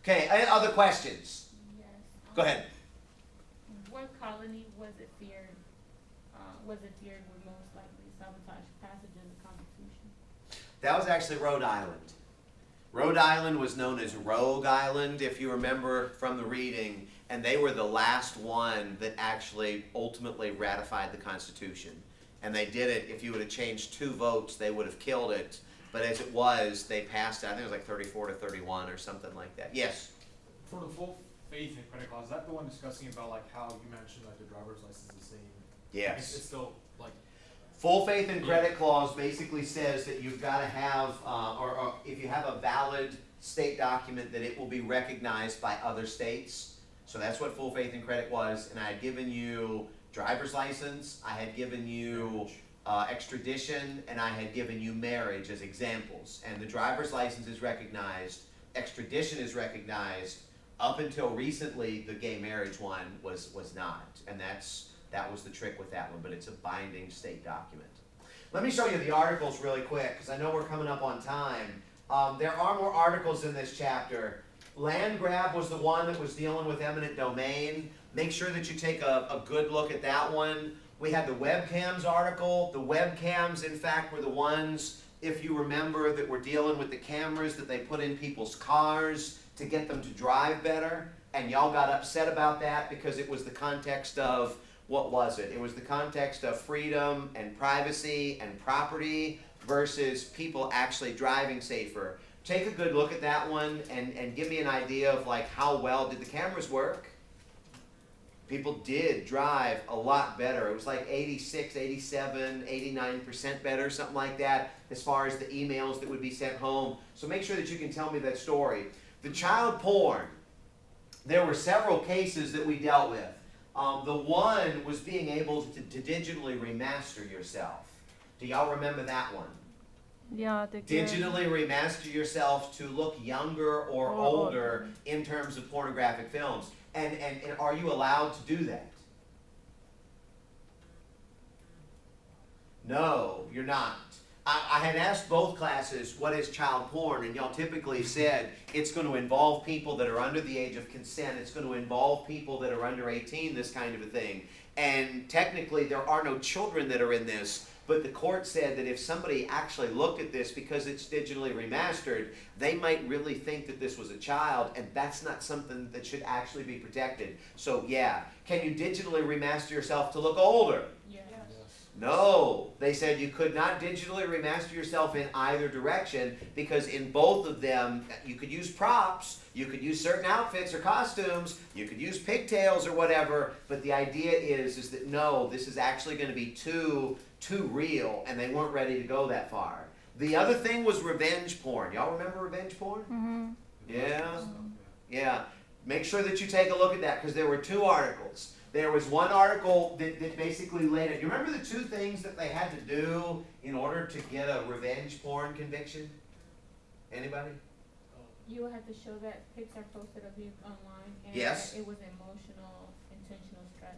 Okay, any other questions? Yes. Go ahead. What colony was it feared? Was it feared would most likely sabotage passage of the Constitution? That was actually Rhode Island. Rhode Island was known as Rogue Island, if you remember from the reading, and they were the last one that actually ultimately ratified the Constitution. And they did it, if you would have changed 2 votes, they would have killed it. But as it was, they passed it, I think it was like 34 to 31 or something like that. Yes? For the full faith and credit clause, is that the one discussing about like how you mentioned like the driver's license is the same? Yes. It's still like. Full faith and credit clause basically says that you've got to have, or if you have a valid state document, that it will be recognized by other states. So that's what full faith and credit was. And I had given you driver's license, I had given you extradition, and I had given you marriage as examples. And the driver's license is recognized, extradition is recognized. Up until recently, the gay marriage one was not. And that was the trick with that one, but it's a binding state document. Let me show you the articles really quick, because I know we're coming up on time. There are more articles in this chapter. Land grab was the one that was dealing with eminent domain. Make sure that you take a good look at that one. We had the webcams article. The webcams, in fact, were the ones, if you remember, that were dealing with the cameras that they put in people's cars to get them to drive better. And y'all got upset about that because it was the context of, what was it? It was the context of freedom and privacy and property versus people actually driving safer. Take a good look at that one and give me an idea of like how well did the cameras work? People did drive a lot better. It was like 86, 87, 89% better, something like that, as far as the emails that would be sent home. So make sure that you can tell me that story. The child porn, there were several cases that we dealt with. The one was being able to digitally remaster yourself. Do y'all remember that one? Yeah, Digitally remaster yourself to look younger or older in terms of pornographic films. And are you allowed to do that? No, you're not. I had asked both classes, what is child porn? And y'all typically said it's going to involve people that are under the age of consent. It's going to involve people that are under 18, this kind of a thing. And technically, there are no children that are in this. But the court said that if somebody actually looked at this because it's digitally remastered, they might really think that this was a child, and that's not something that should actually be protected. So yeah, can you digitally remaster yourself to look older? Yes. No, they said you could not digitally remaster yourself in either direction because in both of them, you could use props, you could use certain outfits or costumes, you could use pigtails or whatever, but the idea is that no, this is actually going to be too real, and they weren't ready to go that far. The other thing was revenge porn. Y'all remember revenge porn? Mm-hmm. Yeah? Yeah. Make sure that you take a look at that because there were 2 articles. There was one article that basically laid it. You remember the 2 things that they had to do in order to get a revenge porn conviction? Anybody? You will have to show that pics are posted of you online, and Yes. that it was emotional, intentional stress.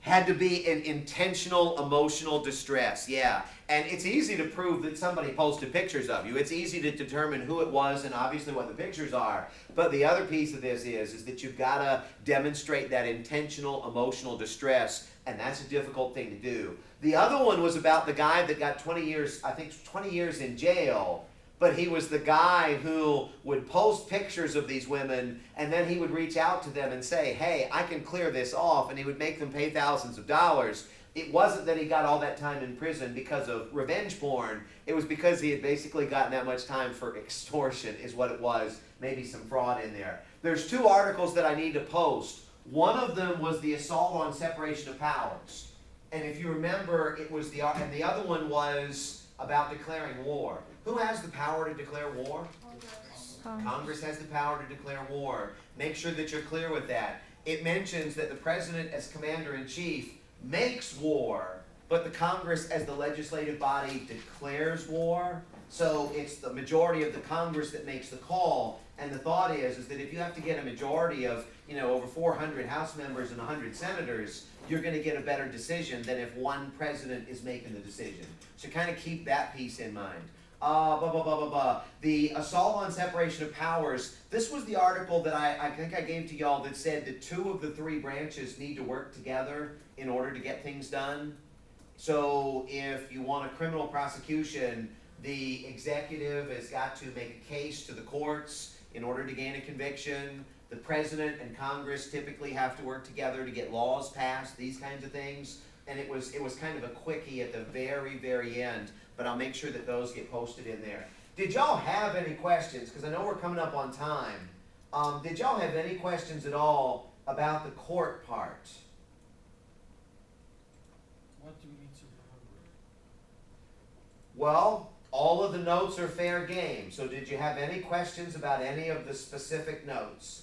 Had to be an intentional emotional distress, yeah. And it's easy to prove that somebody posted pictures of you. It's easy to determine who it was and obviously what the pictures are. But the other piece of this is that you've got to demonstrate that intentional emotional distress, and that's a difficult thing to do. The other one was about the guy that got 20 years, I think 20 years in jail. But he was the guy who would post pictures of these women, and then he would reach out to them and say, hey, I can clear this off, and he would make them pay thousands of dollars. It wasn't that he got all that time in prison because of revenge porn. It was because he had basically gotten that much time for extortion is what it was. Maybe some fraud in there. There's 2 articles that I need to post. One of them was the assault on separation of powers. And if you remember, it was and the other one was about declaring war. Who has the power to declare war? Congress has the power to declare war. Make sure that you're clear with that. It mentions that the president as commander-in-chief makes war, but the Congress as the legislative body declares war. So it's the majority of the Congress that makes the call. And the thought is that if you have to get a majority of, over 400 House members and 100 senators, you're going to get a better decision than if one president is making the decision. So kind of keep that piece in mind. The assault on separation of powers. This was the article that I think I gave to y'all that said that 2 of the 3 branches need to work together in order to get things done. So if you want a criminal prosecution, the executive has got to make a case to the courts in order to gain a conviction. The president and Congress typically have to work together to get laws passed, these kinds of things. And it was kind of a quickie at the very, very end, but I'll make sure that those get posted in there. Did y'all have any questions? Because I know we're coming up on time. Did y'all have any questions at all about the court part? What do we need to remember? Well, all of the notes are fair game. So did you have any questions about any of the specific notes?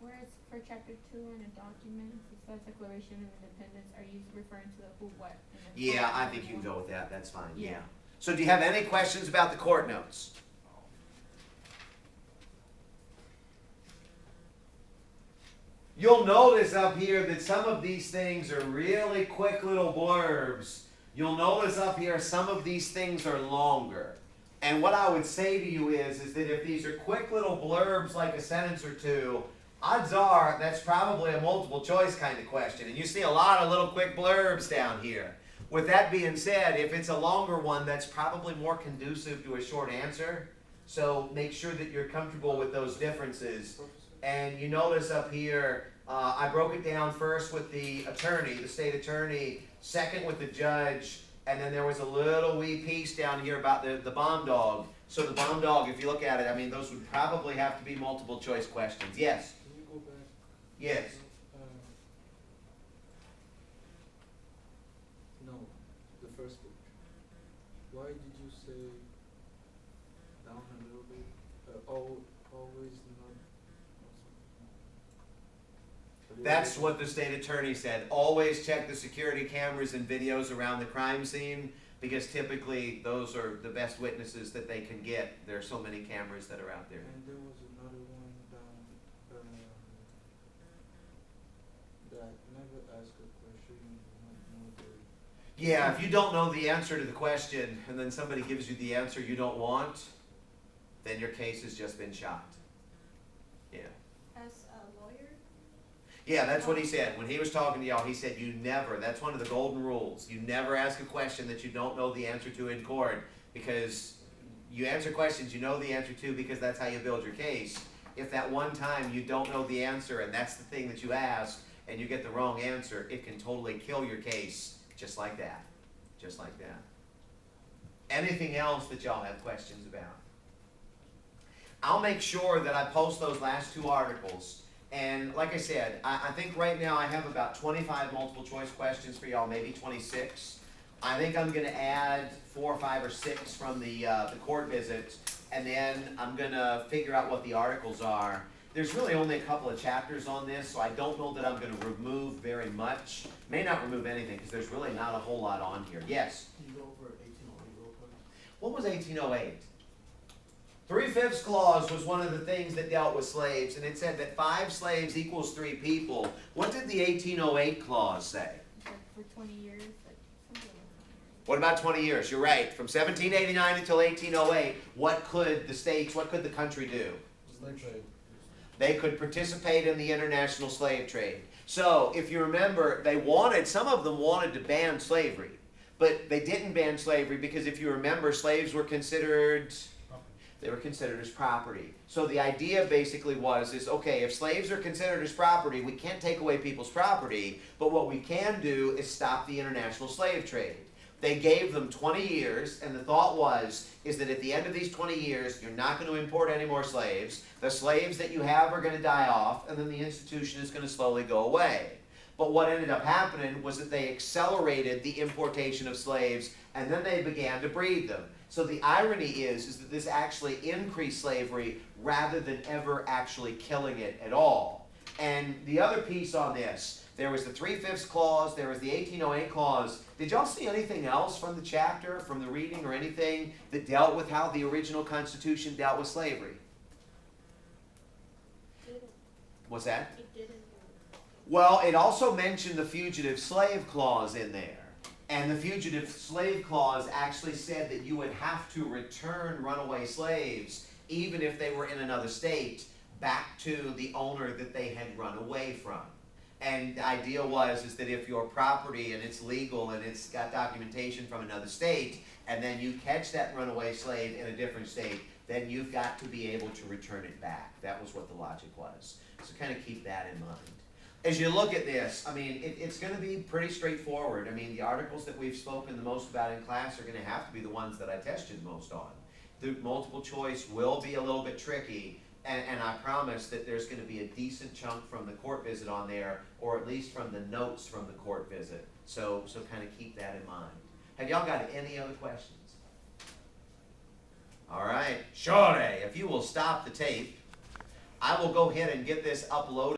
Whereas for chapter 2 in the documents, it says Declaration of Independence, are you referring to the who, what? And then Yeah, what? I think you can go with that. That's fine. Yeah. Yeah. So do you have any questions about the court notes? You'll notice up here that some of these things are really quick little blurbs. You'll notice up here some of these things are longer. And what I would say to you is that if these are quick little blurbs like a sentence or 2, odds are that's probably a multiple choice kind of question. And you see a lot of little quick blurbs down here. With that being said, if it's a longer one, that's probably more conducive to a short answer. So make sure that you're comfortable with those differences. And you notice up here, I broke it down first with the attorney, the state attorney, second with the judge, and then there was a little wee piece down here about the bomb dog. So the bomb dog, if you look at it, I mean, those would probably have to be multiple choice questions. Yes? Can you go back? Yes. No, the first page. Why did you say down a little bit? Always not. That's what the state attorney said. Always check the security cameras and videos around the crime scene, because typically those are the best witnesses that they can get. There are so many cameras that are out there. And there was another one down that never asked a question. Not the Yeah, if you don't know the answer to the question and then somebody gives you the answer you don't want, then your case has just been shot. Yeah. As a lawyer? Yeah, that's what he said. When he was talking to y'all, he said you never, that's one of the golden rules. You never ask a question that you don't know the answer to in court, because you answer questions you know the answer to because that's how you build your case. If that one time you don't know the answer and that's the thing that you ask and you get the wrong answer, it can totally kill your case just like that. Just like that. Anything else that y'all have questions about? I'll make sure that I post those last 2 articles. And like I said, I think right now I have about 25 multiple choice questions for y'all, maybe 26. I think I'm going to add 4 or 5 or 6 from the court visit, and then I'm going to figure out what the articles are. There's really only a couple of chapters on this, so I don't know that I'm going to remove very much. May not remove anything, because there's really not a whole lot on here. Yes? Can you go over 1808 real quick? What was 1808? 3/5 clause was one of the things that dealt with slaves, and it said that 5 slaves equals 3 people. What did the 1808 clause say? Like for 20 years, like something like What about 20 years? You're right. From 1789 until 1808, what could the states, what could the country do? Slave trade. They could participate in the international slave trade. So, if you remember, some of them wanted to ban slavery, but they didn't ban slavery because if you remember, slaves were considered as property. So the idea basically is, okay, if slaves are considered as property, we can't take away people's property, but what we can do is stop the international slave trade. They gave them 20 years, and the thought is that at the end of these 20 years, you're not going to import any more slaves. The slaves that you have are going to die off, and then the institution is going to slowly go away. But what ended up happening was that they accelerated the importation of slaves, and then they began to breed them. So the irony is that this actually increased slavery rather than ever actually killing it at all. And the other piece on this, there was the 3/5 clause, there was the 1808 clause. Did y'all see anything else from the chapter, from the reading, or anything that dealt with how the original Constitution dealt with slavery? that. What's that? It didn't. Well, it also mentioned the fugitive slave clause in there. And the fugitive slave clause actually said that you would have to return runaway slaves, even if they were in another state, back to the owner that they had run away from. And the idea is that if your property and it's legal and it's got documentation from another state, and then you catch that runaway slave in a different state, then you've got to be able to return it back. That was what the logic was. So kind of keep that in mind. As you look at this, I mean, it's going to be pretty straightforward. I mean, the articles that we've spoken the most about in class are going to have to be the ones that I tested most on. The multiple choice will be a little bit tricky, and I promise that there's going to be a decent chunk from the court visit on there, or at least from the notes from the court visit. So kind of keep that in mind. Have y'all got any other questions? All right, sure. If you will stop the tape, I will go ahead and get this uploaded.